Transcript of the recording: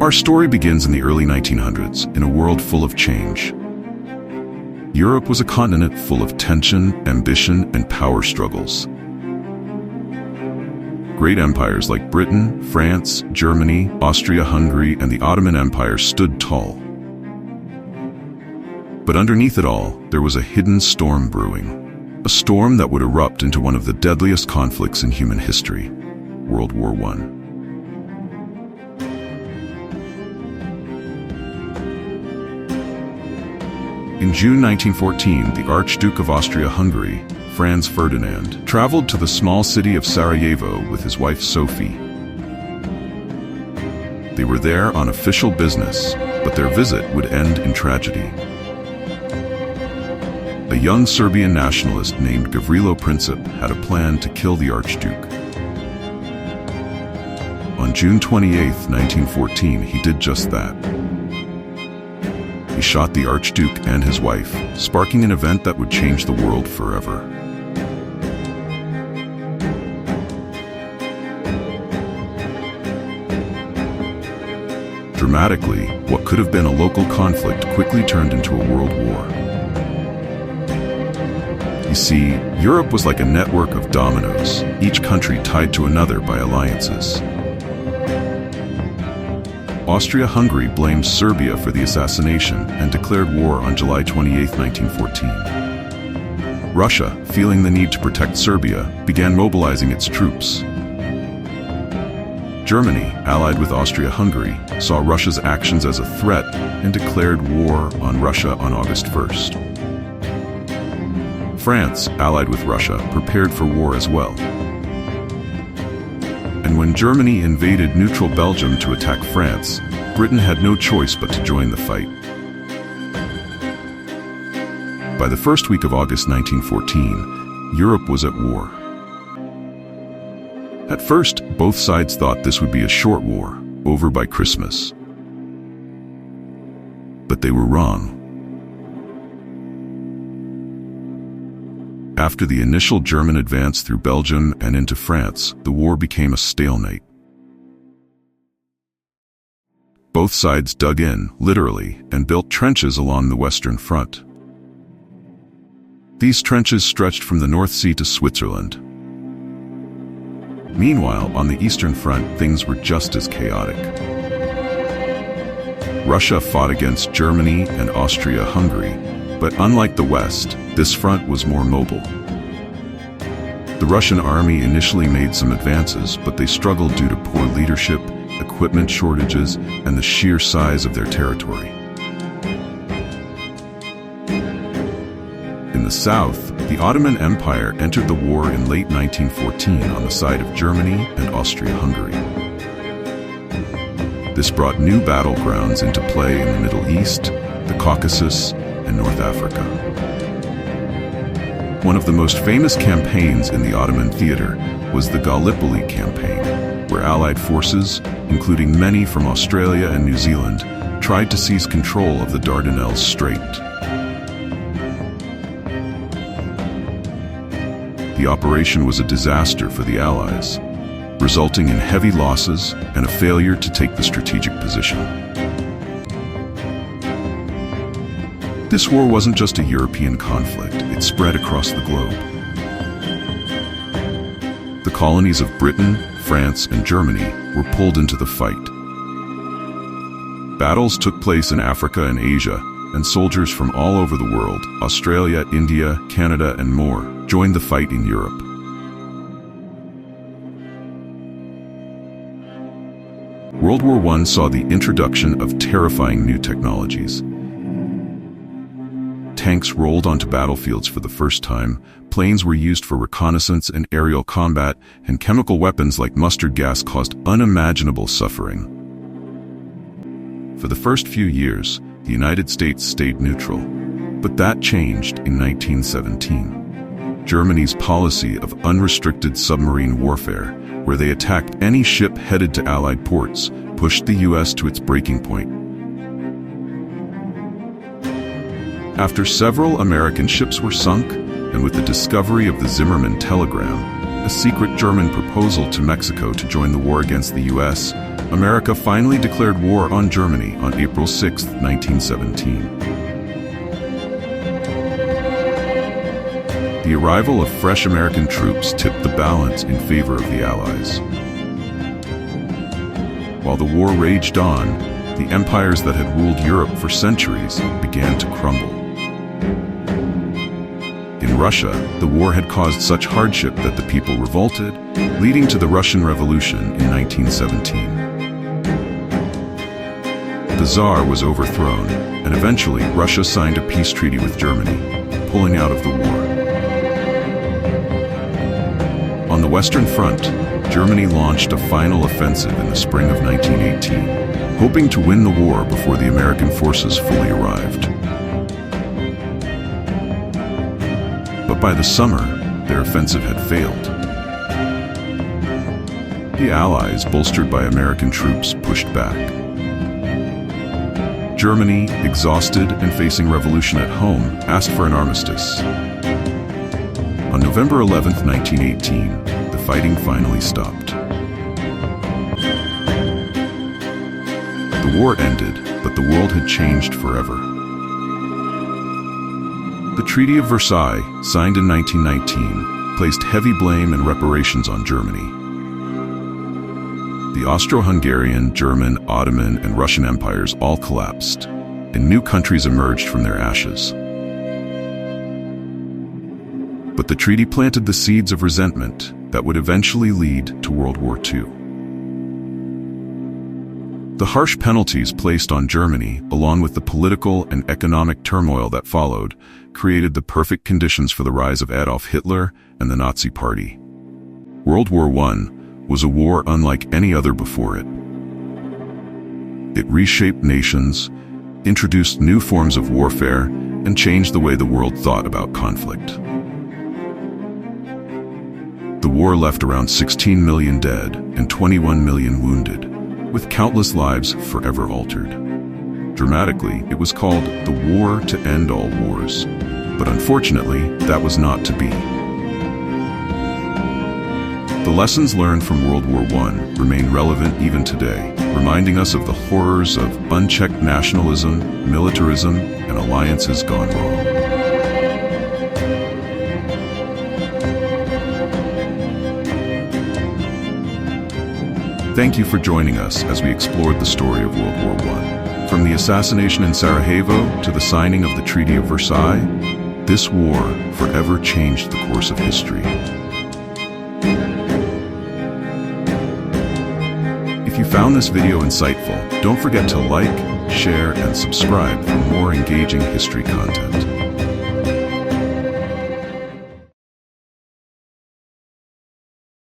Our story begins in the early 1900s, in a world full of change. Europe was a continent full of tension, ambition, and power struggles. Great empires like Britain, France, Germany, Austria-Hungary, and the Ottoman Empire stood tall. But underneath it all, there was a hidden storm brewing. A storm that would erupt into one of the deadliest conflicts in human history, World War I. In June 1914, the Archduke of Austria-Hungary, Franz Ferdinand, traveled to the small city of Sarajevo with his wife Sophie. They were there on official business, but their visit would end in tragedy. A young Serbian nationalist named Gavrilo Princip had a plan to kill the Archduke. On June 28, 1914, he did just that. He shot the Archduke and his wife, sparking an event that would change the world forever. Dramatically, what could have been a local conflict quickly turned into a world war. You see, Europe was like a network of dominoes, each country tied to another by alliances. Austria-Hungary blamed Serbia for the assassination and declared war on July 28, 1914. Russia, feeling the need to protect Serbia, began mobilizing its troops. Germany, allied with Austria-Hungary, saw Russia's actions as a threat and declared war on Russia on August 1st. France, allied with Russia, prepared for war as well. And when Germany invaded neutral Belgium to attack France, Britain had no choice but to join the fight. By the first week of August 1914, Europe was at war. At first, both sides thought this would be a short war, over by Christmas. But they were wrong. After the initial German advance through Belgium and into France, the war became a stalemate. Both sides dug in, literally, and built trenches along the Western Front. These trenches stretched from the North Sea to Switzerland. Meanwhile, on the Eastern Front, things were just as chaotic. Russia fought against Germany and Austria-Hungary, but unlike the West, this front was more mobile. The Russian army initially made some advances, but they struggled due to poor leadership, equipment shortages, and the sheer size of their territory. In the south, the Ottoman Empire entered the war in late 1914 on the side of Germany and Austria-Hungary. This brought new battlegrounds into play in the Middle East, the Caucasus, and North Africa. One of the most famous campaigns in the Ottoman theater was the Gallipoli campaign, where Allied forces, including many from Australia and New Zealand, tried to seize control of the Dardanelles Strait. The operation was a disaster for the Allies, resulting in heavy losses and a failure to take the strategic position. This war wasn't just a European conflict, it spread across the globe. The colonies of Britain, France, and Germany were pulled into the fight. Battles took place in Africa and Asia, and soldiers from all over the world, Australia, India, Canada, and more, joined the fight in Europe. World War I saw the introduction of terrifying new technologies. Tanks rolled onto battlefields for the first time, planes were used for reconnaissance and aerial combat, and chemical weapons like mustard gas caused unimaginable suffering. For the first few years, the United States stayed neutral, but that changed in 1917. Germany's policy of unrestricted submarine warfare, where they attacked any ship headed to Allied ports, pushed the U.S. to its breaking point. After several American ships were sunk, and with the discovery of the Zimmermann telegram, a secret German proposal to Mexico to join the war against the U.S., America finally declared war on Germany on April 6, 1917. The arrival of fresh American troops tipped the balance in favor of the Allies. While the war raged on, the empires that had ruled Europe for centuries began to crumble. In Russia, the war had caused such hardship that the people revolted, leading to the Russian Revolution in 1917. The Tsar was overthrown, and eventually Russia signed a peace treaty with Germany, pulling out of the war. On the Western Front, Germany launched a final offensive in the spring of 1918, hoping to win the war before the American forces fully arrived. But by the summer, their offensive had failed. The Allies, bolstered by American troops, pushed back. Germany, exhausted and facing revolution at home, asked for an armistice. On November 11, 1918, the fighting finally stopped. The war ended, but the world had changed forever. The Treaty of Versailles, signed in 1919, placed heavy blame and reparations on Germany. The Austro-Hungarian, German, Ottoman, and Russian empires all collapsed, and new countries emerged from their ashes. But the treaty planted the seeds of resentment that would eventually lead to World War II. The harsh penalties placed on Germany, along with the political and economic turmoil that followed, created the perfect conditions for the rise of Adolf Hitler and the Nazi Party. World War I was a war unlike any other before it. It reshaped nations, introduced new forms of warfare, and changed the way the world thought about conflict. The war left around 16 million dead and 21 million wounded, with countless lives forever altered. Dramatically, it was called the War to End All Wars, but unfortunately, that was not to be. The lessons learned from World War I remain relevant even today, reminding us of the horrors of unchecked nationalism, militarism, and alliances gone wrong. Thank you for joining us as we explored the story of World War I. From the assassination in Sarajevo to the signing of the Treaty of Versailles, this war forever changed the course of history. If you found this video insightful, don't forget to like, share, and subscribe for more engaging history content.